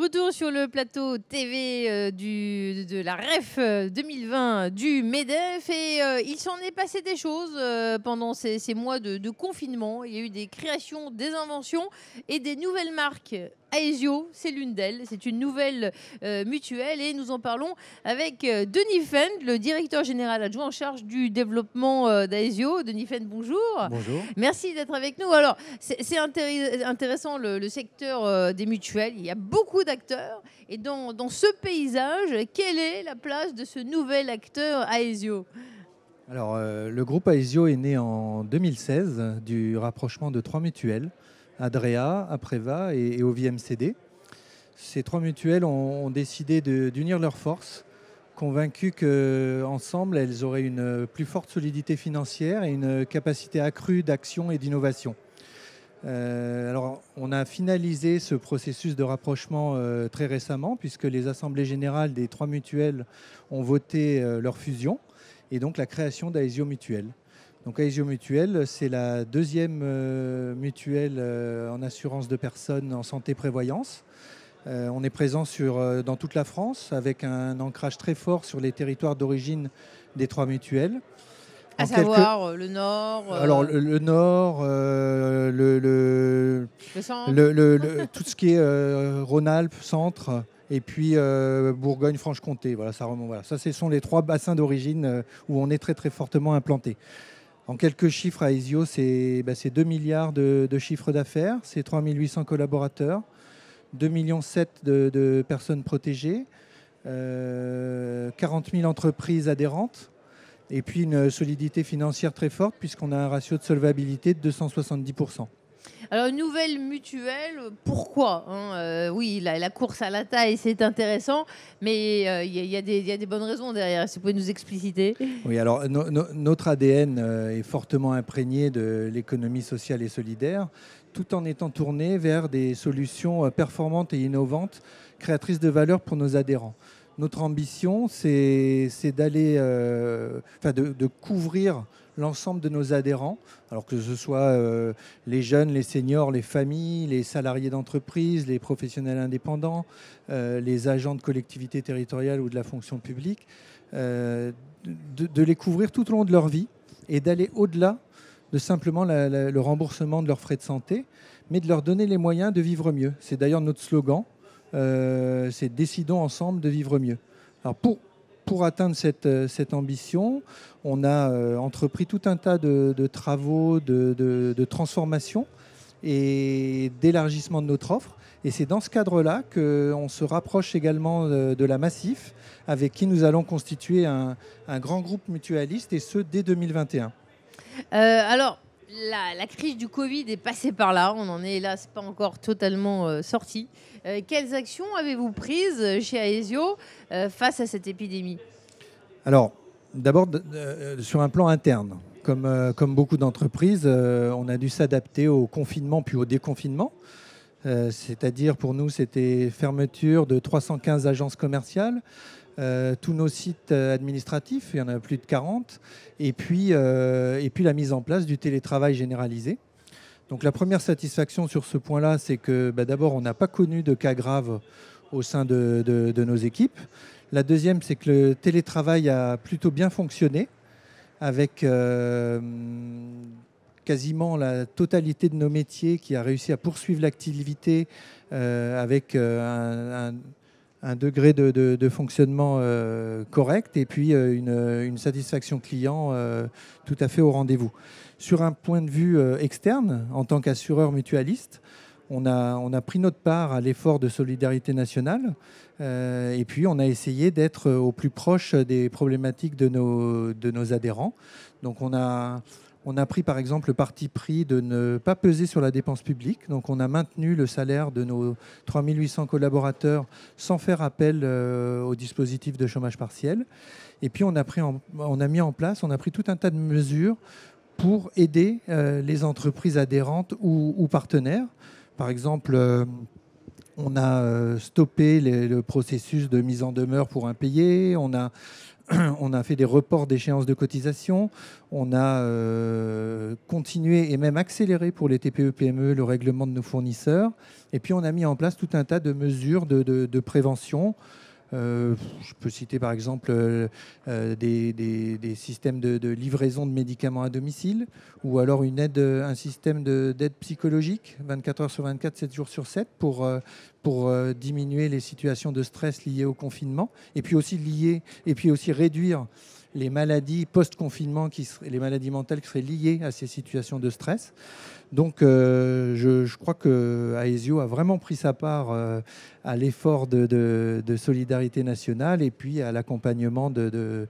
Retour sur le plateau TV de la REF 2020 du MEDEF et il s'en est passé des choses pendant ces mois de confinement. Il y a eu des créations, des inventions et des nouvelles marques. Aesio, c'est l'une d'elles. C'est une nouvelle mutuelle et nous en parlons avec Denis Fendt, le directeur général adjoint en charge du développement d'Aesio. Denis Fendt, bonjour. Bonjour. Merci d'être avec nous. Alors, c'est intéressant le secteur des mutuelles. Il y a beaucoup d'acteurs. Et dans ce paysage, quelle est la place de ce nouvel acteur Aesio ? Alors, le groupe Aesio est né en 2016 du rapprochement de 3 mutuelles, Adrea, Apreva et OVMCD. Ces 3 mutuelles ont décidé d'unir leurs forces, convaincues qu'ensemble, elles auraient une plus forte solidité financière et une capacité accrue d'action et d'innovation. Alors, on a finalisé ce processus de rapprochement très récemment, puisque les assemblées générales des 3 mutuelles ont voté leur fusion, et donc la création d'Aesio Mutuelle. Donc Aesio Mutuelle, c'est la deuxième mutuelle en assurance de personnes en santé-prévoyance. On est présent dans toute la France, avec un ancrage très fort sur les territoires d'origine des 3 mutuelles. À savoir le Nord. Alors le Nord, le centre. tout ce qui est Rhône-Alpes, centre, et puis Bourgogne-Franche-Comté. Voilà, ça, ce sont les 3 bassins d'origine où on est très très fortement implanté. En quelques chiffres, à Aesio, c'est 2 milliards de chiffre d'affaires, c'est 3 800 collaborateurs, 2,7 millions de personnes protégées, 40 000 entreprises adhérentes. Et puis une solidité financière très forte puisqu'on a un ratio de solvabilité de 270%. Alors, une nouvelle mutuelle, pourquoi oui, la course à la taille, c'est intéressant, mais il y a des bonnes raisons derrière. Si vous pouvez nous expliciter. Oui, alors notre ADN est fortement imprégné de l'économie sociale et solidaire, tout en étant tourné vers des solutions performantes et innovantes, créatrices de valeur pour nos adhérents. Notre ambition, c'est de couvrir l'ensemble de nos adhérents, alors que ce soit les jeunes, les seniors, les familles, les salariés d'entreprise, les professionnels indépendants, les agents de collectivités territoriales ou de la fonction publique, de les couvrir tout au long de leur vie et d'aller au-delà de simplement le remboursement de leurs frais de santé, mais de leur donner les moyens de vivre mieux. C'est d'ailleurs notre slogan. C'est décidons ensemble de vivre mieux. Alors pour atteindre cette ambition, on a entrepris tout un tas de travaux de transformation et d'élargissement de notre offre. Et c'est dans ce cadre-là qu'on se rapproche également de la Massif, avec qui nous allons constituer un grand groupe mutualiste, et ce, dès 2021. Alors, la crise du Covid est passée par là. On en est, hélas, pas encore totalement sorti. Quelles actions avez-vous prises chez Aesio face à cette épidémie ? Alors, d'abord, sur un plan interne. Comme beaucoup d'entreprises, on a dû s'adapter au confinement puis au déconfinement. C'est-à-dire, pour nous, c'était fermeture de 315 agences commerciales, tous nos sites administratifs, il y en a plus de 40, et puis la mise en place du télétravail généralisé. Donc la première satisfaction sur ce point-là, c'est que d'abord, on n'a pas connu de cas graves au sein de nos équipes. La deuxième, c'est que le télétravail a plutôt bien fonctionné, avec quasiment la totalité de nos métiers qui a réussi à poursuivre l'activité avec un degré de fonctionnement correct, et puis une satisfaction client tout à fait au rendez-vous. Sur un point de vue externe, en tant qu'assureur mutualiste, on a pris notre part à l'effort de solidarité nationale, et puis on a essayé d'être au plus proche des problématiques de nos adhérents. Donc on a pris par exemple le parti pris de ne pas peser sur la dépense publique. Donc on a maintenu le salaire de nos 3 800 collaborateurs sans faire appel au dispositif de chômage partiel. Et puis on a pris tout un tas de mesures pour aider les entreprises adhérentes ou partenaires. Par exemple, on a stoppé le processus de mise en demeure pour impayés. On a on a fait des reports d'échéances de cotisation, on a continué et même accéléré pour les TPE-PME le règlement de nos fournisseurs, et puis on a mis en place tout un tas de mesures de prévention. Je peux citer par exemple des systèmes de livraison de médicaments à domicile, ou alors un système d'aide psychologique 24 heures sur 24, 7 jours sur 7 pour diminuer les situations de stress liées au confinement, et puis aussi réduire les maladies post-confinement, les maladies mentales qui seraient liées à ces situations de stress. Donc je crois que Aesio a vraiment pris sa part à l'effort de solidarité nationale et puis à l'accompagnement de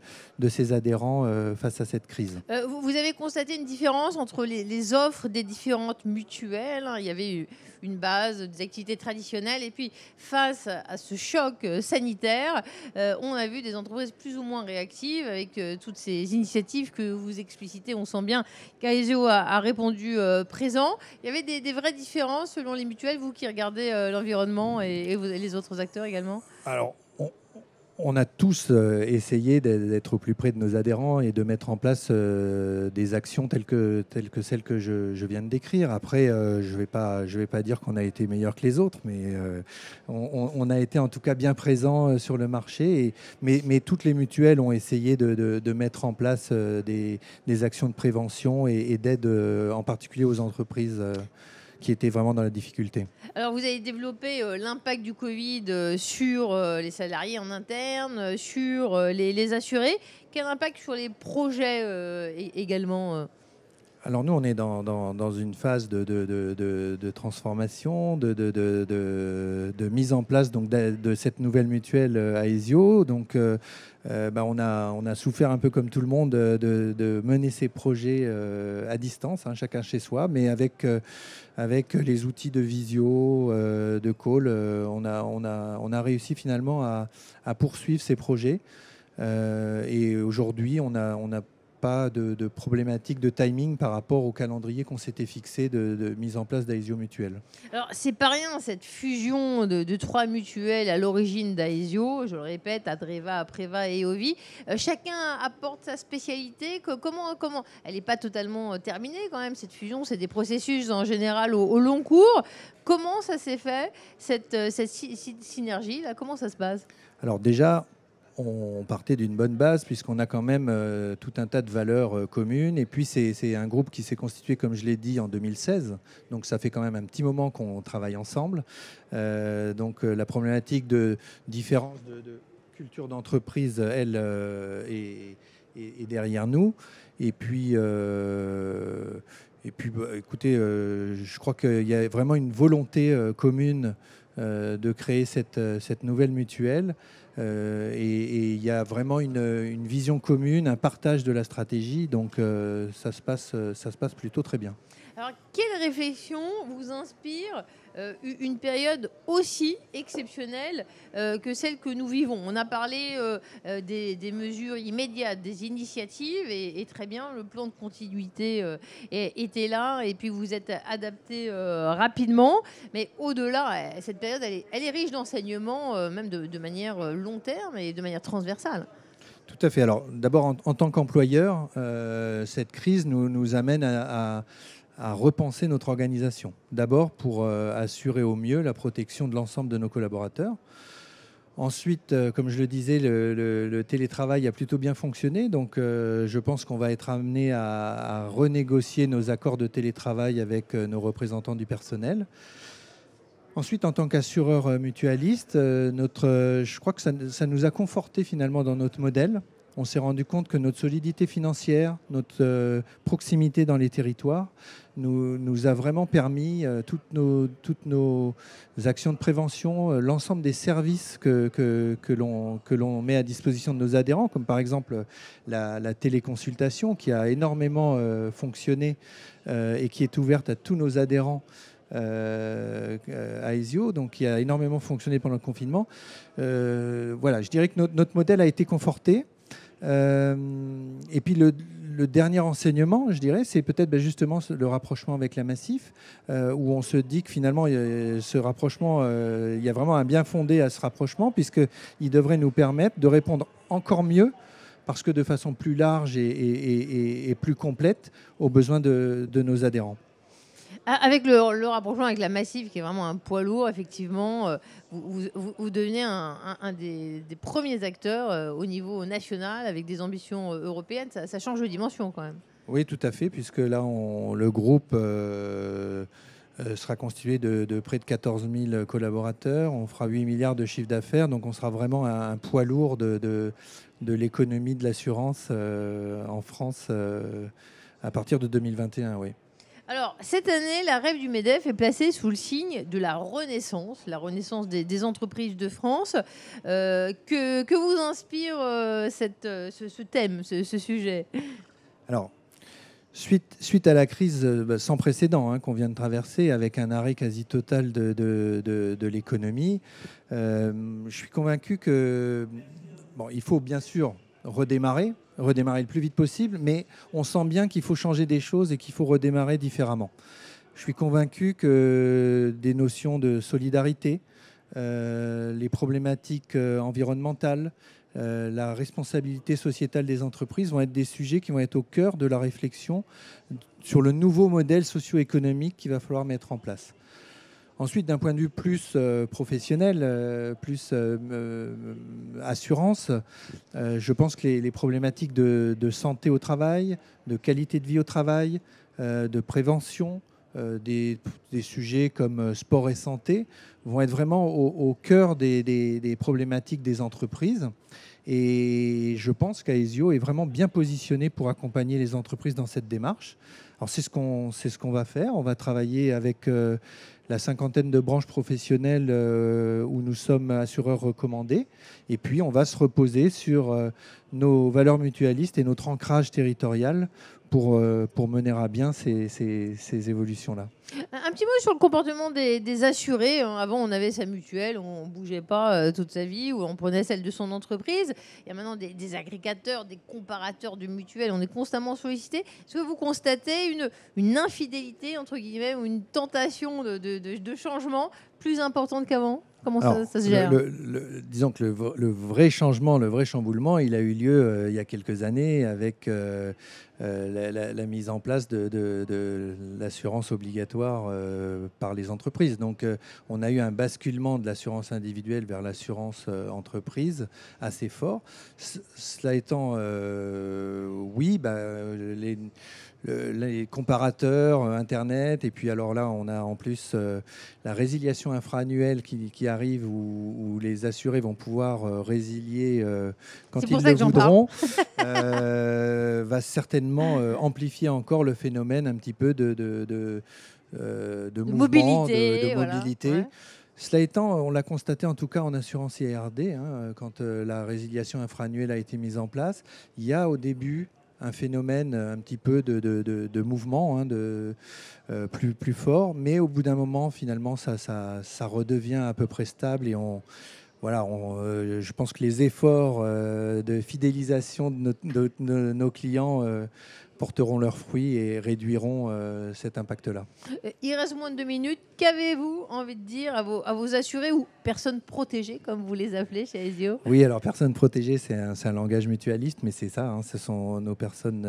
ses adhérents face à cette crise. Vous avez constaté une différence entre les offres des différentes mutuelles, hein. Il y avait eu une base des activités traditionnelles, et puis face à ce choc sanitaire, on a vu des entreprises plus ou moins réactives avec toutes ces initiatives que vous explicitez. On sent bien qu'Aesio a répondu présent. Il y avait des vraies différences selon les mutuelles, vous qui regardez l'environnement et les autres acteurs également? Alors, on a tous essayé d'être au plus près de nos adhérents et de mettre en place des actions telles que celles que je viens de décrire. Après, je vais pas dire qu'on a été meilleur que les autres, mais on a été en tout cas bien présent sur le marché. Mais toutes les mutuelles ont essayé de mettre en place des actions de prévention et d'aide, en particulier aux entreprises qui étaient vraiment dans la difficulté. Alors, vous avez développé l'impact du Covid sur les salariés en interne, sur les assurés. Quel impact sur les projets également Alors nous, on est dans une phase de transformation, de mise en place donc, de cette nouvelle mutuelle Aesio. Donc on a souffert un peu comme tout le monde de mener ces projets à distance, hein, chacun chez soi, mais avec les outils de visio, de call, on a réussi finalement à poursuivre ces projets. Et aujourd'hui, on n'a pas de problématique de timing par rapport au calendrier qu'on s'était fixé de mise en place d'Aesio Mutuelle. Alors, c'est pas rien cette fusion de trois mutuelles à l'origine d'Aesio, je le répète, Adreva, Apreva et Eovi. Chacun apporte sa spécialité. Comment elle n'est pas totalement terminée quand même, cette fusion, c'est des processus en général au long cours. Comment ça s'est fait, cette synergie là? Comment ça se passe? Alors déjà, on partait d'une bonne base puisqu'on a quand même tout un tas de valeurs communes. Et puis, c'est un groupe qui s'est constitué, comme je l'ai dit, en 2016. Donc, ça fait quand même un petit moment qu'on travaille ensemble. Donc, la problématique de différence de culture d'entreprise, elle, est derrière nous. Et puis, écoutez, je crois qu'il y a vraiment une volonté commune de créer cette nouvelle mutuelle. Et il y a vraiment une vision commune, un partage de la stratégie. Donc ça se passe plutôt très bien. Alors, quelle réflexion vous inspire une période aussi exceptionnelle que celle que nous vivons? On a parlé des mesures immédiates, des initiatives, et très bien, le plan de continuité était là, et puis vous êtes adapté rapidement. Mais au-delà, cette période, elle est riche d'enseignements, même de manière long terme et de manière transversale. Tout à fait. Alors d'abord, en tant qu'employeur, cette crise nous amène à repenser notre organisation. D'abord pour assurer au mieux la protection de l'ensemble de nos collaborateurs. Ensuite, comme je le disais, le télétravail a plutôt bien fonctionné. Donc je pense qu'on va être amené à renégocier nos accords de télétravail avec nos représentants du personnel. Ensuite, en tant qu'assureur mutualiste, je crois que ça nous a conforté finalement dans notre modèle. On s'est rendu compte que notre solidité financière, notre proximité dans les territoires nous a vraiment permis, toutes nos actions de prévention, l'ensemble des services que l'on met à disposition de nos adhérents, comme par exemple la téléconsultation qui a énormément fonctionné et qui est ouverte à tous nos adhérents Aesio, donc qui a énormément fonctionné pendant le confinement. Voilà, je dirais que notre modèle a été conforté. Et puis le dernier enseignement, je dirais, c'est peut-être justement le rapprochement avec la Massif, où on se dit que finalement, ce rapprochement, il y a vraiment un bien fondé à ce rapprochement, puisqu'il devrait nous permettre de répondre encore mieux parce que de façon plus large et plus complète aux besoins de nos adhérents. Avec le rapprochement avec la Massif, qui est vraiment un poids lourd, effectivement, vous devenez un des premiers acteurs au niveau national, avec des ambitions européennes. Ça change de dimension quand même. Oui, tout à fait, puisque là, le groupe sera constitué de près de 14 000 collaborateurs. On fera 8 milliards de chiffre d'affaires, donc on sera vraiment un poids lourd de l'économie de l'assurance en France à partir de 2021, oui. Alors, cette année, la REF du MEDEF est placée sous le signe de la renaissance des entreprises de France. Que vous inspire ce thème, ce sujet? Alors, suite à la crise sans précédent qu'on vient de traverser, avec un arrêt quasi total de l'économie, je suis convaincu que il faut bien sûr redémarrer le plus vite possible, mais on sent bien qu'il faut changer des choses et qu'il faut redémarrer différemment. Je suis convaincu que des notions de solidarité, les problématiques environnementales, la responsabilité sociétale des entreprises vont être des sujets qui vont être au cœur de la réflexion sur le nouveau modèle socio-économique qu'il va falloir mettre en place. Ensuite, d'un point de vue plus professionnel, plus assurance, je pense que les problématiques de santé au travail, de qualité de vie au travail, de prévention, des sujets comme sport et santé vont être vraiment au cœur des problématiques des entreprises. Et je pense qu'Aesio est vraiment bien positionné pour accompagner les entreprises dans cette démarche. Alors c'est ce qu'on va faire. On va travailler avec la cinquantaine de branches professionnelles où nous sommes assureurs recommandés. Et puis on va se reposer sur nos valeurs mutualistes et notre ancrage territorial pour mener à bien ces évolutions-là. Un petit mot sur le comportement des assurés. Avant, on avait sa mutuelle, on ne bougeait pas toute sa vie, ou on prenait celle de son entreprise. Il y a maintenant des agrégateurs, des comparateurs de mutuelles. On est constamment sollicité. Est-ce que vous constatez une infidélité, entre guillemets, ou une tentation de changement plus importante qu'avant? Comment ça se gère? Disons que le vrai changement, le vrai chamboulement, il a eu lieu il y a quelques années avec la mise en place de l'assurance obligatoire par les entreprises. Donc on a eu un basculement de l'assurance individuelle vers l'assurance entreprise assez fort. Cela étant, oui, les comparateurs Internet, et puis alors là, on a en plus la résiliation infra-annuelle qui arrive où les assurés vont pouvoir résilier quand ils le voudront, va certainement amplifier encore le phénomène un petit peu de mouvement, de mobilité. Ouais. Cela étant, on l'a constaté en tout cas en assurance IRD, quand la résiliation infra-annuelle a été mise en place, il y a au début un phénomène un petit peu de mouvement plus fort, mais au bout d'un moment, finalement, ça redevient à peu près stable et je pense que les efforts de fidélisation de nos clients porteront leurs fruits et réduiront cet impact-là. Il reste moins de 2 minutes. Qu'avez-vous envie de dire à vos assurés ou personnes protégées, comme vous les appelez chez Aesio? Oui, alors personnes protégées, c'est un langage mutualiste, mais c'est ça, ce sont nos personnes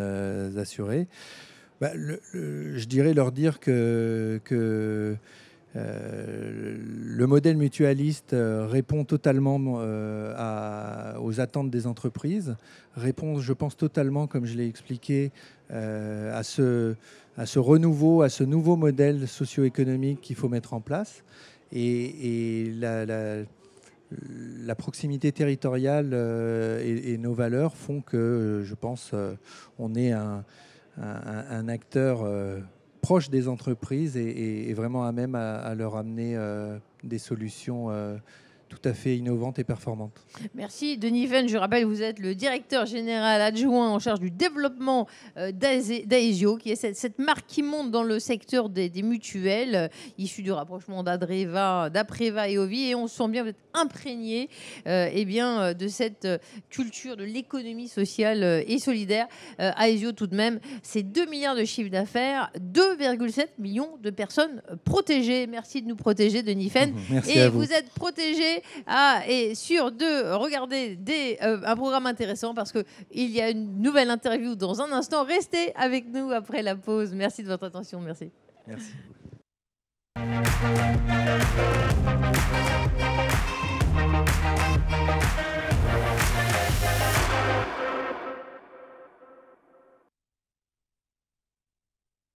assurées. Je dirais leur dire que le modèle mutualiste répond totalement aux attentes des entreprises, répond, je pense, totalement, comme je l'ai expliqué, à ce renouveau, à ce nouveau modèle socio-économique qu'il faut mettre en place. Et la proximité territoriale et nos valeurs font que, je pense, on est un acteur proche des entreprises et vraiment à même à leur amener des solutions tout à fait innovantes et performantes. Merci Denis Ven. Je rappelle, vous êtes le directeur général adjoint en charge du développement d'Aesio, qui est cette marque qui monte dans le secteur des mutuelles, issue du rapprochement d'Apreva et Ovi. Et on se sent bien, vous êtes imprégné de cette culture de l'économie sociale et solidaire. Aesio, tout de même, c'est 2 milliards de chiffre d'affaires, 2,7 millions de personnes protégées. Merci de nous protéger, Denis Ven. Merci et à vous. Vous êtes protégé et sûr de regarder un programme intéressant parce qu'il y a une nouvelle interview dans un instant. Restez avec nous après la pause. Merci de votre attention. Merci. Merci.